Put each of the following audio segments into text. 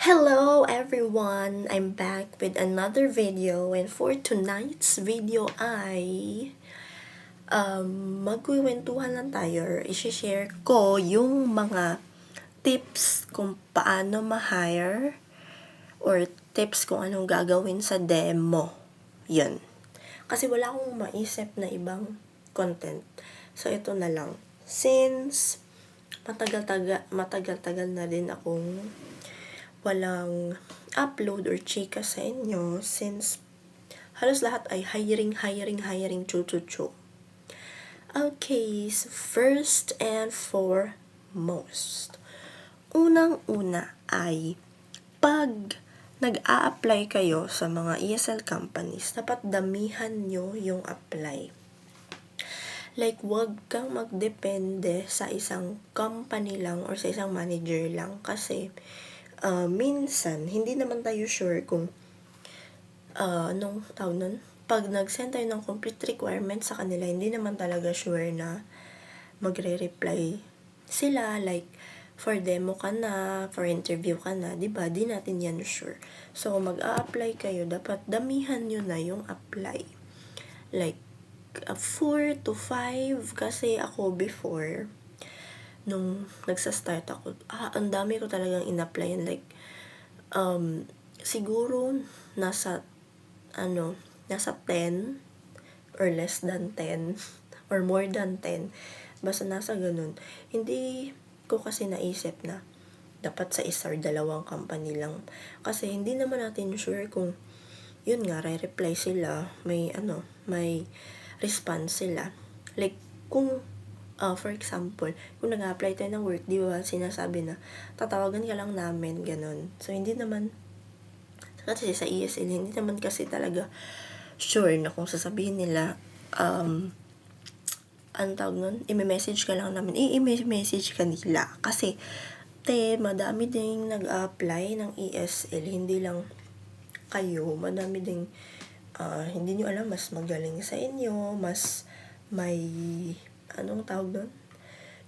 Hello everyone! I'm back with another video, and for tonight's video ay magkukwentuhan lang tayo or isi-share ko yung mga tips kung paano ma-hire or tips kung anong gagawin sa demo. Yun. Kasi wala akong maisip na ibang content. So ito na lang. Since matagal-tagal na din akong walang upload or chika sa inyo, since halos lahat ay hiring, chu. Okay, so first and foremost, unang-una ay pag nag-a-apply kayo sa mga ESL companies, dapat damihan nyo yung apply. Like, wag kang magdepende sa isang company lang or sa isang manager lang kasi minsan, hindi naman tayo sure kung anong tawag nun? Pag nag-send tayo ng complete requirements sa kanila, hindi naman talaga sure na magre-reply sila. Like, for demo ka na, for interview ka na, diba? Di natin yan sure. So, mag-a-apply kayo, dapat damihan nyo na yung apply. Like, 4 to 5, kasi ako before, nung nagsa-start ako, ang dami ko talagang in-applyan. Like, siguro nasa 10 or less than 10 or more than 10. Basta nasa ganun. Hindi ko kasi naisip na dapat sa isa or dalawang company lang. Kasi hindi naman natin sure kung yun nga, reply sila, may response sila. Like, kung for example, kung nag-apply tayo ng work, di ba, sinasabi na, tatawagan ka lang namin, ganun. So, hindi naman, kasi sa ESL, hindi naman kasi talaga sure na kung sasabihin nila, ang tawag nun, i-message ka lang namin, i-message ka nila. Kasi, madami ding nag-apply ng ESL, hindi lang kayo, madami ding, hindi nyo alam, mas magaling sa inyo, mas may, anong tawag doon?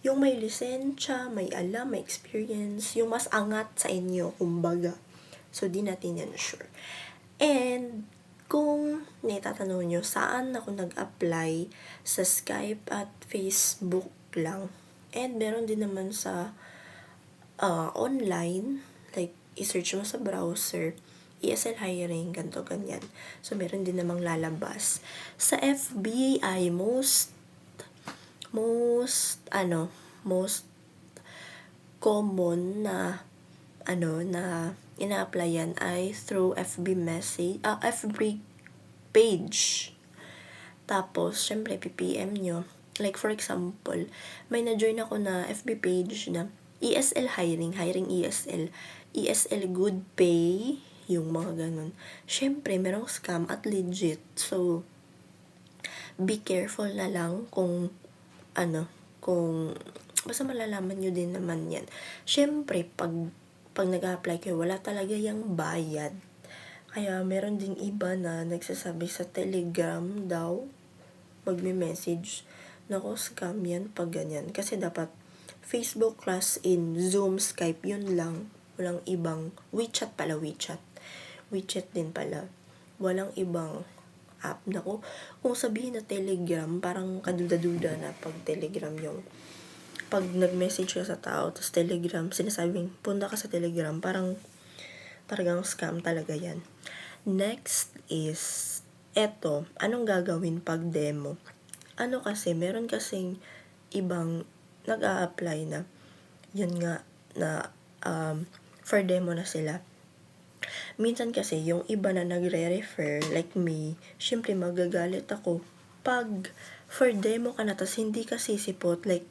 Yung may lisensya, may alam, may experience, yung mas angat sa inyo, kumbaga. So, di natin yan sure. And, kung naitatanong nyo, saan ako nag-apply? Sa Skype at Facebook lang. And, meron din naman sa online, like, i-search mo sa browser, ESL hiring, ganito, ganyan. So, meron din namang lalabas. Sa FB ay most common na ina-applyan ay through FB message, FB page. Tapos, syempre, PPM nyo. Like, for example, may na-join ako na FB page na ESL hiring ESL good pay, yung mga ganun. Syempre, merong scam at legit. So, be careful na lang kung basta malalaman nyo din naman yan. Syempre, pag nag-apply kayo, wala talaga yung bayad. Kaya, meron ding iba na nagsasabi sa Telegram daw, magme-message. Nako, scam yan pag ganyan. Kasi dapat, Facebook class in Zoom, Skype, yun lang. Walang ibang, WeChat din pala. Walang ibang app. Nako, kung sabihin na Telegram, parang kaduda-duda na pag Telegram yung pag nag-message ka sa tao, tapos Telegram, sinasabing, punta ka sa Telegram, parang talagang scam talaga yan. Next is, anong gagawin pag demo? Kasi, meron kasing ibang nag-a-apply na, yun nga, na for demo na sila. Minsan kasi, yung iba na nagre-refer, like me, syempre magagalit ako. Pag for demo ka na, tas hindi ka sisipot, like,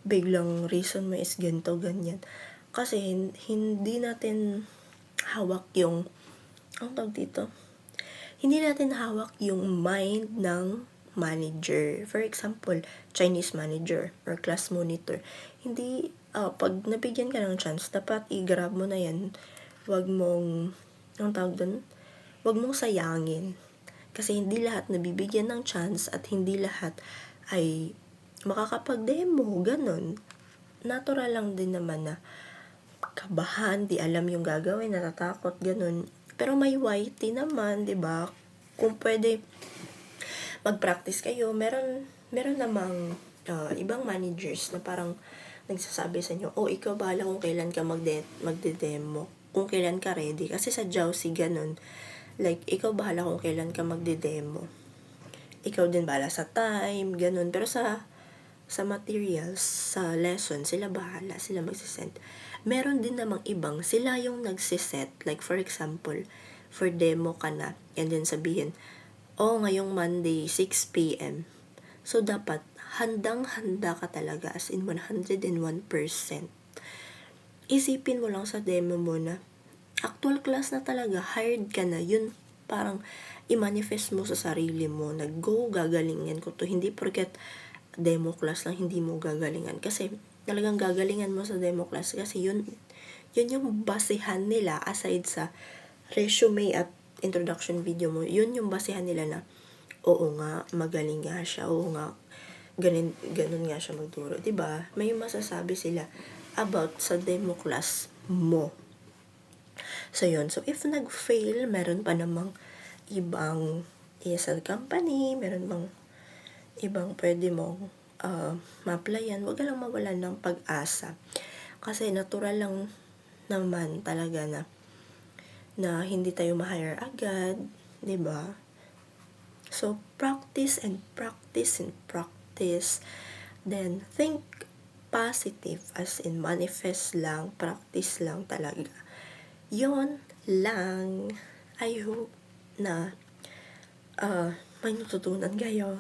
biglang reason mo is ganito, ganyan. Kasi, hindi natin hawak yung, hindi natin hawak yung mind ng manager. For example, Chinese manager or class monitor. Hindi, pag nabigyan ka ng chance, dapat i-grab mo na yan. Wag mong sayangin. Kasi hindi lahat nabibigyan ng chance at hindi lahat ay makakapag-demo, ganun. Natural lang din naman na kabahan, di alam yung gagawin, natatakot, ganun. Pero may YT naman, 'di ba? Kung pwede mag-practice kayo, meron namang ibang managers na parang nagsasabi sa inyo, oh, ikaw bahala kung kailan ka magde-demo, kung kailan ka ready. Kasi sa JAWC, ganun. Like, ikaw bahala kung kailan ka magde-demo. Ikaw din bahala sa time, ganun. Pero sa materials, sa lesson, sila bahala, sila magsisend. Meron din namang ibang, sila yung nagsiset. Like, for example, for demo ka na, and then sabihin, oh, ngayong Monday, 6 p.m. So, dapat, handang-handa ka talaga, as in 101%. Isipin mo lang sa demo mo na, actual class na talaga, hired ka na, yun, parang, i-manifest mo sa sarili mo, na go, gagalingan ko to, hindi porket demo class lang, hindi mo gagalingan. Kasi, talagang gagalingan mo sa demo class, kasi yun yung basehan nila, aside sa resume at introduction video mo, yun yung basehan nila na, oo nga, magaling nga siya, oo nga, ganun nga siya magturo. Diba? May masasabi sila about sa demo class mo. So, yun. So, if nag-fail, meron pa namang ibang ESL company, meron bang ibang pwede mong ma-applyan. Huwag ka lang mawalan ng pag-asa. Kasi natural lang naman talaga na hindi tayo ma-hire agad, 'di ba? So, practice and practice and practice. Then, think positive, as in manifest lang, practice lang talaga. Yon lang. I hope na may natutunan kayo.